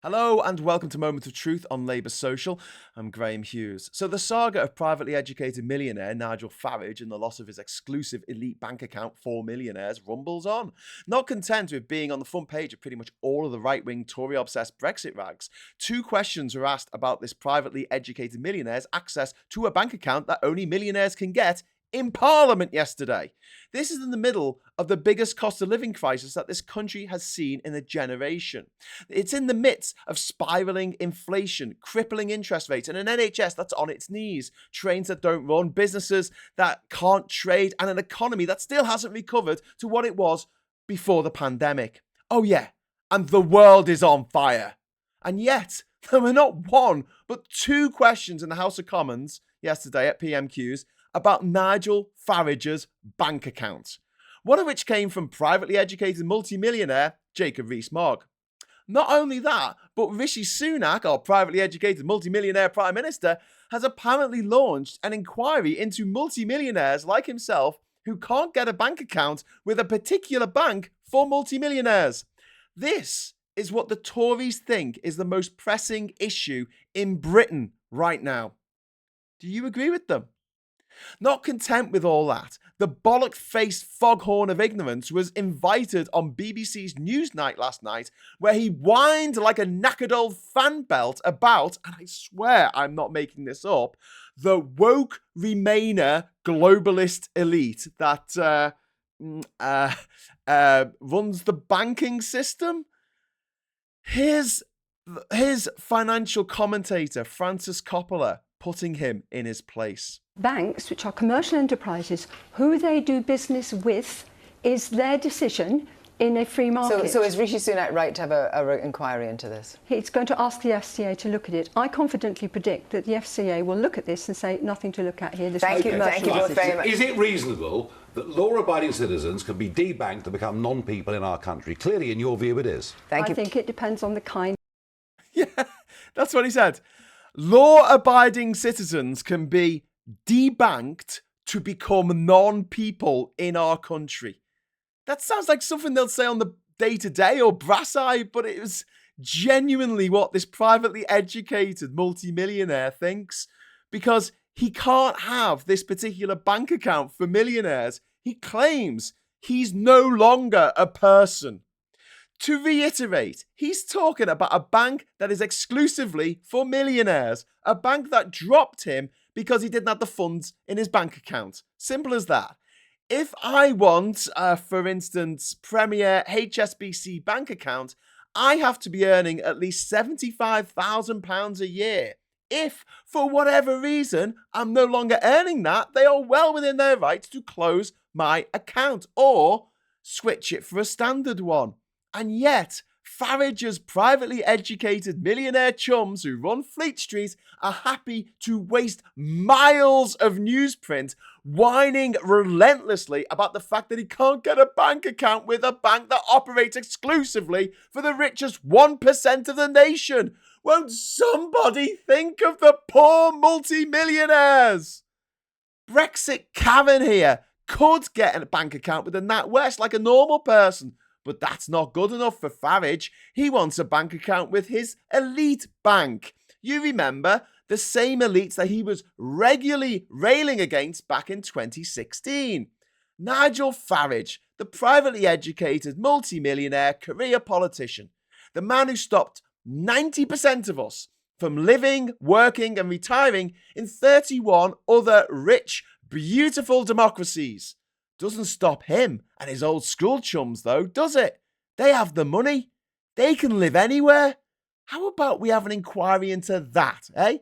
Hello and welcome to Moment of Truth on Labour Social. I'm Graham Hughes. So the saga of privately educated millionaire Nigel Farage and the loss of his exclusive elite bank account for millionaires rumbles on. Not content with being on the front page of pretty much all of the right-wing Tory-obsessed Brexit rags, two questions were asked about this privately educated millionaire's access to a bank account that only millionaires can get in Parliament yesterday. This is in the middle of the biggest cost of living crisis that this country has seen in a generation. It's in the midst of spiralling inflation, crippling interest rates, and an NHS that's on its knees, trains that don't run, businesses that can't trade, and an economy that still hasn't recovered to what it was before the pandemic. Oh yeah, and the world is on fire. And yet, there were not one, but two questions in the House of Commons yesterday at PMQs about Nigel Farage's bank account, one of which came from privately educated multimillionaire Jacob Rees-Mogg. Not only that, but Rishi Sunak, our privately educated multimillionaire Prime Minister, has apparently launched an inquiry into multimillionaires like himself who can't get a bank account with a particular bank for multimillionaires. This is what the Tories think is the most pressing issue in Britain right now. Do you agree with them? Not content with all that, the bollock-faced foghorn of ignorance was invited on BBC's Newsnight last night, where he whined like a knackered old fan belt about, and I swear I'm not making this up, the woke Remainer globalist elite that runs the banking system. Here's his financial commentator, Francis Coppola, putting him in his place. Banks, which are commercial enterprises, who they do business with is their decision in a free market. So is Rishi Sunak right to have an inquiry into this? He's going to ask the FCA to look at it. I confidently predict that the FCA will look at this and say, nothing to look at here. This Thank you both very much. Is it reasonable that law-abiding citizens can be debanked to become non-people in our country? Clearly, in your view, it is. I think it depends on the kind. Yeah, that's what he said. Law-abiding citizens can be debanked to become non-people in our country. That sounds like something they'll say on the day-to-day or brass eye, but it was genuinely what this privately educated multimillionaire thinks, because he can't have this particular bank account for millionaires. He claims he's no longer a person. To reiterate, he's talking about a bank that is exclusively for millionaires, a bank that dropped him because he didn't have the funds in his bank account. Simple as that. If I want, for instance, Premier HSBC bank account, I have to be earning at least £75,000 a year. If, for whatever reason, I'm no longer earning that, they are well within their rights to close my account or switch it for a standard one. And yet, Farage's privately educated millionaire chums who run Fleet Street are happy to waste miles of newsprint whining relentlessly about the fact that he can't get a bank account with a bank that operates exclusively for the richest 1% of the nation. Won't somebody think of the poor multi-millionaires? Brexit Karen here could get a bank account with a NatWest like a normal person. But that's not good enough for Farage. He wants a bank account with his elite bank. You remember the same elites that he was regularly railing against back in 2016. Nigel Farage, the privately educated multimillionaire career politician, the man who stopped 90% of us from living, working and retiring in 31 other rich, beautiful democracies. Doesn't stop him and his old school chums, though, does it? They have the money. They can live anywhere. How about we have an inquiry into that, eh?